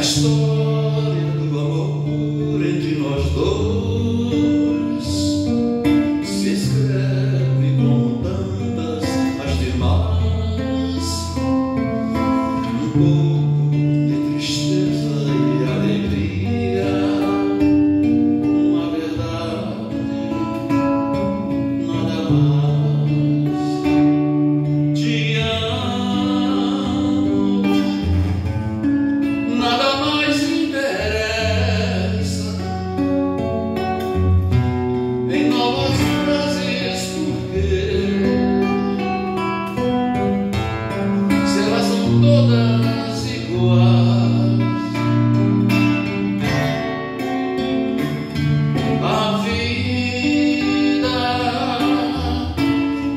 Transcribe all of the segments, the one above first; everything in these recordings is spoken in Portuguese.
história do amor entre nós dois se escreve como tantas as demais. Um pouco de tristeza e alegria, uma verdade, nada mais. Te amo, nada mais interessa. Em novas frases, porque se elas são todas iguais, a vida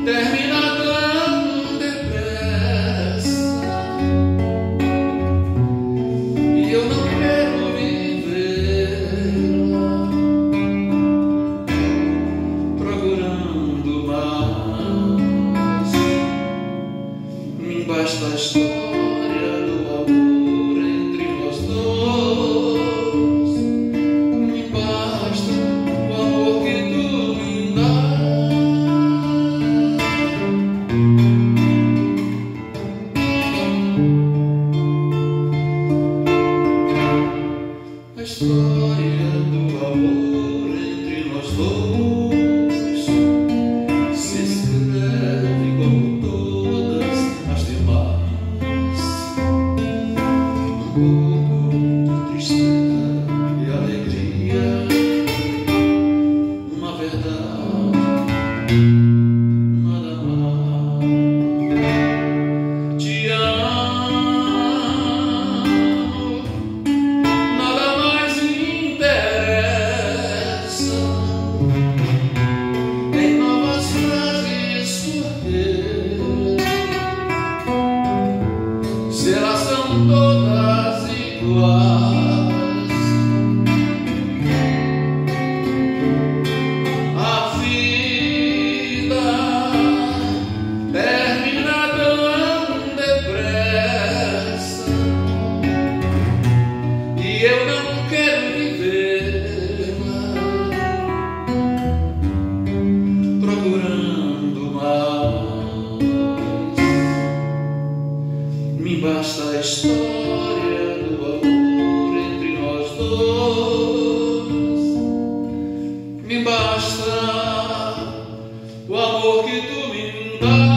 termina tão depressa e eu não quero vivê-la procurando mais. Me basta a história do amor entre nós dois. Me basta o amor que tu me dás. A história do amor entre nós dois se escreve como todas as demais. Um pouco de tristeza e alegria, uma verdade, nada mais. Te amo, nada mais interessa. Em novas frases, porque se elas são todas iguais, a vida termina tão depressa e eu não quero vivê-la procurando mais. Me basta a história do amor entre nós dois. Me basta o amor que tu me dás.